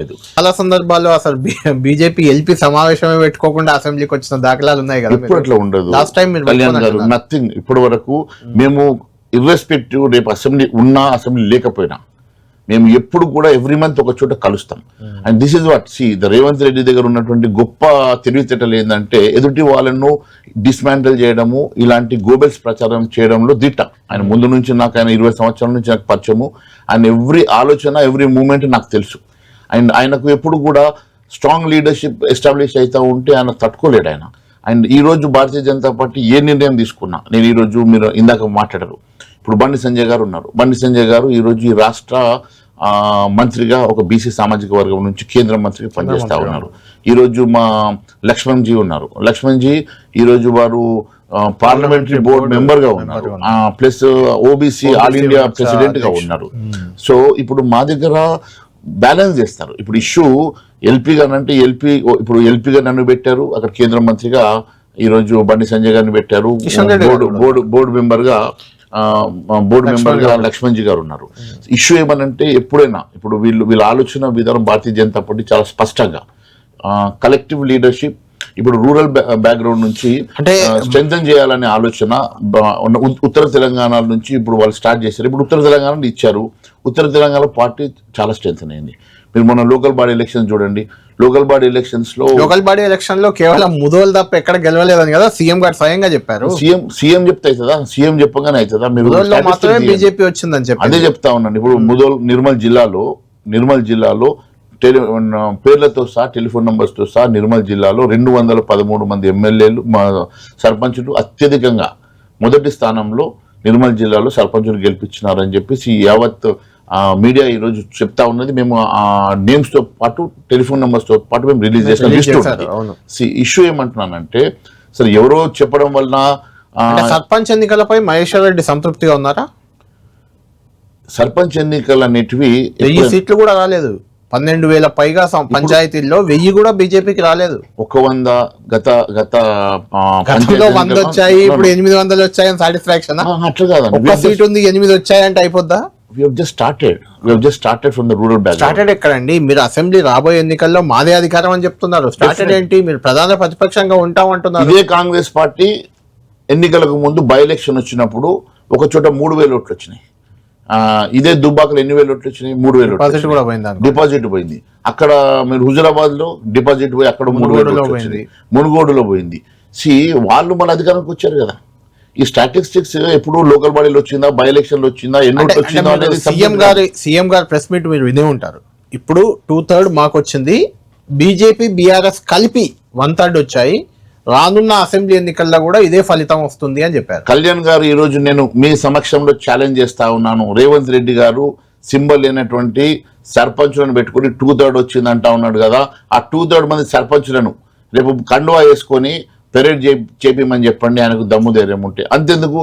చాలా సందర్భాల్లో అసలు బీజేపీ ఎల్పీ సమావేశమే పెట్టుకోకుండా అసెంబ్లీకి వచ్చిన దాఖలాలు ఉన్నాయి కదా. ఇప్పుడు అట్లా ఉండదు. లాస్ట్ టైం కళ్యాణ్ గారు నథింగ్. ఇప్పటి వరకు మేము ఇర్రెస్పెక్టివ్ రేపు అసెంబ్లీ ఉన్నా అసెంబ్లీ లేకపోయినా మేము ఎప్పుడు కూడా ఎవ్రీ మంత్ ఒక చోట కలుస్తాం. And this is what the Revanth Reddy దగ్గర ఉన్నటువంటి గొప్ప తెలివితేటలు ఏంటంటే ఎదుటి వాళ్ళను డిస్మాంటల్ చేయడము, ఇలాంటి గోబెల్స్ ప్రచారం చేయడంలో దిట్ట. ఆయన ముందు నుంచి నాకు, ఆయన 20 సంవత్సరాల నుంచి నాకు పరిచయము. ఆయన ఎవ్రీ ఆలోచన, ఎవ్రీ మూమెంట్ నాకు తెలుసు. అండ్ ఆయనకు ఎప్పుడు కూడా స్ట్రాంగ్ లీడర్షిప్ ఎస్టాబ్లిష్ అవుతూ ఉంటే ఆయన తట్టుకోలేడు ఆయన. అండ్ ఈ రోజు భారతీయ జనతా పార్టీ ఏ నిర్ణయం తీసుకున్నా, నేను ఈరోజు మీరు ఇందాక మాట్లాడారు, ఇప్పుడు బండి సంజయ్ గారు ఉన్నారు. బండి సంజయ్ గారు ఈరోజు ఈ రాష్ట్ర మంత్రిగా ఒక బీసీ సామాజిక వర్గం నుంచి కేంద్ర మంత్రిగా పనిచేస్తూ ఉన్నారు. ఈరోజు మా లక్ష్మణ్ జీ ఉన్నారు. లక్ష్మణ్ జీ ఈరోజు వారు పార్లమెంటరీ బోర్డు మెంబర్ గా ఉన్నారు, plus OBC all India president గా ఉన్నారు. సో ఇప్పుడు మా దగ్గర బ్యాలెన్స్ చేస్తారు. ఇప్పుడు ఇష్యూ ఎల్పీ గారు అంటే ఇప్పుడు ఎల్పీ గారు నన్ను పెట్టారు అక్కడ కేంద్ర మంత్రిగా, ఈరోజు బండి సంజయ్ గారిని పెట్టారు బోర్డు మెంబర్ గా లక్ష్మణ్ జీ గారు ఉన్నారు. ఇష్యూ ఏమనంటే ఎప్పుడైనా ఇప్పుడు వీళ్ళ ఆలోచన విధానం భారతీయ జనతా పార్టీ చాలా స్పష్టంగా కలెక్టివ్ లీడర్షిప్, ఇప్పుడు రూరల్ బ్యాక్గ్రౌండ్ నుంచి స్ట్రెంథన్ చేయాలనే ఆలోచన ఉత్తర తెలంగాణ నుంచి ఇప్పుడు వాళ్ళు స్టార్ట్ చేశారు. ఇప్పుడు ఉత్తర తెలంగాణ ఇచ్చారు. ఉత్తర తెలంగాణ పార్టీ చాలా స్ట్రెంథన్ అయింది. మీరు మొన్న లోకల్ బాడీ ఎలక్షన్ చూడండి. లోకల్ బాడీ ఎలక్షన్స్ లో కేవలం ముదోల్ తప్ప ఎక్కడ గెలవలేదని కదా సీఎం గారు స్వయంగా చెప్పారు. సీఎం చెప్తే అవుతుందా? సీఎం చెప్పగానే అవుతుందా? మీరు బీజేపీ వచ్చిందని చెప్పి అదే చెప్తా ఉన్నాను. ఇప్పుడు ముదోల్ నిర్మల్ జిల్లాలో పేర్లతో సహా టెలిఫోన్ నంబర్స్తో సహా నిర్మల్ జిల్లాలో 213 మంది ఎమ్మెల్యేలు సర్పంచులు అత్యధికంగా మొదటి స్థానంలో నిర్మల్ జిల్లాలో సర్పంచులు గెలిపించినారని చెప్పేసి యావత్ మీడియా ఈరోజు చెప్తా ఉన్నది. మేము ఆ నేమ్స్ తో పాటు టెలిఫోన్ నెంబర్స్ తో పాటు మేము రిలీజ్ చేసిన లిస్ట్ ఉంది. ఇష్యూ ఏమంటున్నానంటే సరే ఎవరో చెప్పడం వలన సర్పంచ్ ఎన్నికలపై మహేశ్వర్ రెడ్డి సంతృప్తిగా ఉన్నారా? సర్పంచ్ ఎన్నికలు అనేటివి 1000 సీట్లు కూడా రాలేదు. 12,000 పైగా పంచాయతీల్లో 1000 కూడా బీజేపీకి రాలేదు. 100 గత 100 వచ్చాయి, ఇప్పుడు 800 వచ్చాయని సాటిస్ఫాక్షన్? అట్లా కాదండి. ఒక్క సీట్ ఉంది, 8 వచ్చాయంటే అయిపోద్దా? We have just started from the rural background. Started ఎక్కడండి? మీరు అసెంబ్లీ రాబోయే ఎన్నికల్లో మాదే అధికారం అని చెప్తున్నారు. స్టార్టెడ్ ఏంటి? మీరు ప్రధాన ప్రతిపక్షంగా ఉంటామంటున్నారు. ఇదే కాంగ్రెస్ పార్టీ ఎన్నికలకు ముందు బై ఎలక్షన్ వచ్చినప్పుడు ఒక చోట 3,000 ఓట్లు వచ్చినాయి. ఇదే దుబ్బాకలో ఎన్ని వేలు ఓట్లు వచ్చినాయి? 3,000 డిపాజిట్ పోయింది. అక్కడ మీరు హుజురాబాద్ లో డిపాజిట్ పోయి అక్కడ 3,000 వచ్చింది. మునుగోడులో పోయింది. వాళ్ళు మన అధికారానికి వచ్చారు కదా. ఈ స్టాటిస్టిక్స్ ఎప్పుడు లోకల్ బాడీలో వచ్చిందా, బై ఎలక్షన్ లో వచ్చిందా, ఎన్ని ఓట్లు వచ్చిందా అనేది సీఎం గారు ప్రెస్ మీట్ మీరు వినే ఉంటారు. ఇప్పుడు 2/3 మాకు వచ్చింది, బీజేపీ బీఆర్ఎస్ కలిపి 1/3 వచ్చాయి, రానున్న అసెంబ్లీ ఎన్నికల్లో కూడా ఇదే ఫలితం వస్తుంది అని చెప్పారు. కళ్యాణ్ గారు ఈ రోజు నేను మీ సమక్షంలో ఛాలెంజ్ చేస్తా ఉన్నాను. రేవంత్ రెడ్డి గారు సింబల్ లేనటువంటి సర్పంచులను పెట్టుకుని 2/3 వచ్చింది అంటా ఉన్నాడు కదా. ఆ 2/3 మంది సర్పంచులను రేపు కండువా వేసుకొని పెరేడ్ చేపిమని చెప్పండి, ఆయనకు దమ్ము ధైర్యం ఉంటే. అంతెందుకు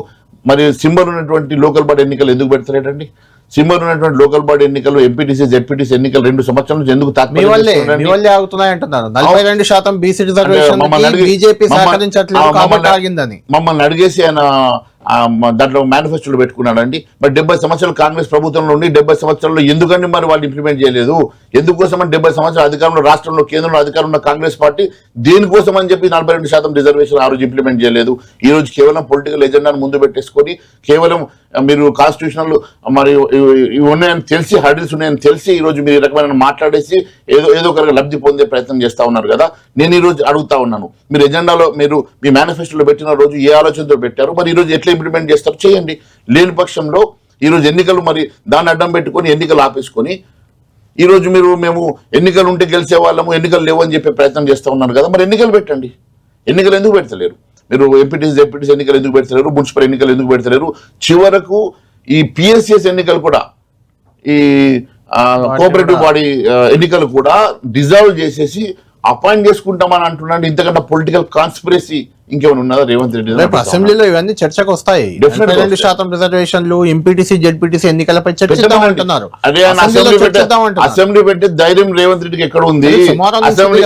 మరి సింబల్ ఉన్నటువంటి లోకల్ బాడీ ఎన్నికలు ఎందుకు పెడతారేటండి? సింబల్ ఉన్నటువంటి లోకల్ బాడీ ఎన్నికలు, ఎంపీటీసీ జెడ్పీటీసీ ఎన్నికలు 2 సంవత్సరాల నుంచి ఎందుకు మమ్మల్ని అడిగేసి ఆయన దాంట్లో మేనిఫెస్టోలో పెట్టుకున్నాడండి. మరి 70 సంవత్సరాలు కాంగ్రెస్ ప్రభుత్వంలో ఉండి 70 సంవత్సరాల్లో ఎందుకండి మరి వాళ్ళు ఇంప్లిమెంట్ చేయలేదు? ఎందుకోసం అని 70 సంవత్సరాల అధికారంలో రాష్ట్రంలో కేంద్రంలో అధికారం ఉన్న కాంగ్రెస్ పార్టీ దేనికోసం అని చెప్పి 42% రిజర్వేషన్ ఆ రోజు ఇంప్లిమెంట్ చేయలేదు. ఈ రోజు కేవలం పొలిటికల్ ఎజెండాను ముందు పెట్టేసుకొని కేవలం మీరు కాన్స్టిట్యూషనల్ మరి ఉన్నాయని తెలిసి, హర్డిల్స్ ఉన్నాయని తెలిసి ఈ రోజు మీరు ఈ రకమైన మాట్లాడేసి ఏదో ఒక లబ్ధి పొందే ప్రయత్నం చేస్తా ఉన్నారు కదా. నేను ఈ రోజు అడుగుతా ఉన్నాను, మీరు ఎజెండాలో మీరు మీ మేనిఫెస్టోలో పెట్టిన రోజు ఏ ఆలోచనతో పెట్టారు? మరి ఈ రోజు ఎట్లా ఇంప్లిమెంట్ చేస్తారు? చేయండి. లేని పక్షంలో ఈరోజు ఎన్నికలు మరి దాన్ని అడ్డం పెట్టుకొని ఎన్నికలు ఆపేసుకొని ఈరోజు మేము ఎన్నికలు ఉంటే గెలిచే వాళ్ళము, ఎన్నికలు లేవు అని చెప్పే ప్రయత్నం చేస్తూ ఉన్నారు కదా. మరి ఎన్నికలు పెట్టండి. ఎన్నికలు ఎందుకు పెడతలేరు? మీరు ఎంపీటీసీ ఎన్నికలు ఎందుకు పెడతలేరు? మున్సిపల్ ఎన్నికలు ఎందుకు పెడతలేరు? చివరకు ఈ పిఎస్సిఎస్ ఎన్నికలు కూడా, ఈ కోఆపరేటివ్ బాడీ ఎన్నికలు కూడా డిజాల్వ్ చేసేసి అపాయింట్ చేసుకుంటామని అంటున్నాడు. ఇంతకన్నా పొలిటికల్ కాన్స్పిరసీ ఇంకేమైనా ఉన్నదా రేవంత్ రెడ్డి రేపు అసెంబ్లీలో ఇవన్నీ చర్చకు వస్తాయి. Definitely 2% రిజర్వేషన్లు, ఎంపీటీసీ జెడ్పీటీసీ ఎన్నికలపై చర్చిద్దాం అంటున్నారు. అదే అసెంబ్లీ పెట్టి ధైర్యం రేవంత్ రెడ్డికి ఎక్కడ ఉంది? అసెంబ్లీ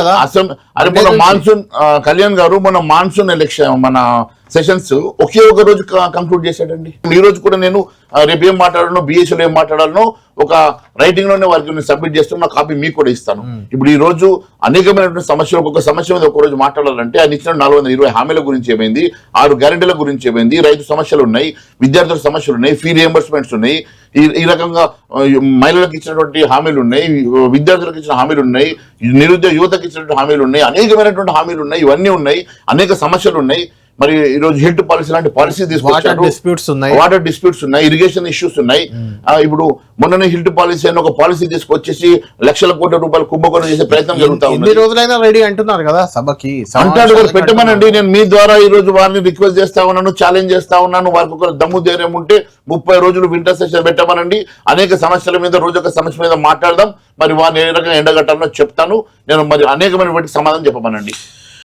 అరే మన మాన్సూన్ కళ్యాణ్ గారు మన మాన్సూన్ ఎలక్షన్ మన సెషన్స్ ఒకే ఒక రోజు కంక్లూడ్ చేశాడండి. ఈ రోజు కూడా నేను రేపు ఏం మాట్లాడాలో బిఎస్లో ఏం మాట్లాడాలో ఒక రైటింగ్ లోనే వారికి నేను సబ్మిట్ చేస్తాను, నా కాపీ మీకు కూడా ఇస్తాను. ఇప్పుడు ఈ రోజు అనేకమైనటువంటి సమస్యలు, ఒక్కొక్క సమస్య మీద ఒక రోజు మాట్లాడాలంటే ఆయన ఇచ్చిన 420 హామీల గురించి ఏమైంది, 6 గ్యారెంటీల గురించి ఏమైంది, రైతు సమస్యలు ఉన్నాయి, విద్యార్థుల సమస్యలు ఉన్నాయి, ఫీ రియంబర్స్మెంట్స్ ఉన్నాయి, ఈ రకంగా మహిళలకు ఇచ్చినటువంటి హామీలు ఉన్నాయి, విద్యార్థులకు ఇచ్చిన హామీలు ఉన్నాయి, నిరుద్యోగ యువతకు ఇచ్చినటువంటి హామీలు ఉన్నాయి, అనేకమైనటువంటి హామీలు ఉన్నాయి, ఇవన్నీ ఉన్నాయి, అనేక సమస్యలు ఉన్నాయి. మరి ఈ రోజు హిల్ట్ పాలసీ లాంటి పాలసీ తీసుకొచ్చారు, వాటర్ డిస్ప్యూట్స్ ఉన్నాయి, ఇరిగేషన్ ఇష్యూస్ ఉన్నాయి. ఇప్పుడు మొన్ననే హిల్ట్ పాలసీ అని ఒక పాలసీ తీసుకొచ్చేసి లక్షల కోట్ల రూపాయలు కుంభకోణం చేసే ప్రయత్నం జరుగుతా ఉంది. రోజులైనా రెడీ అంటున్నారు కదా సభకి, అంటాడు కదా పెట్టమనండి. నేను మీ ద్వారా ఈ రోజు వారిని రిక్వెస్ట్ చేస్తా ఉన్నాను, ఛాలెంజ్ చేస్తా ఉన్నాను. వారికి ఒక దమ్ము ధైర్యం ఉంటే 30 రోజులు వింటర్ సెషన్ పెట్టమనండి. అనేక సమస్యల మీద రోజు ఒక సమస్య మీద మాట్లాడదాం. మరి వారిని ఏ రకంగా ఎండగట్టాలో చెప్తాను నేను. మరి అనేకమైన వాటికి సమాధానం చెప్పమనండి.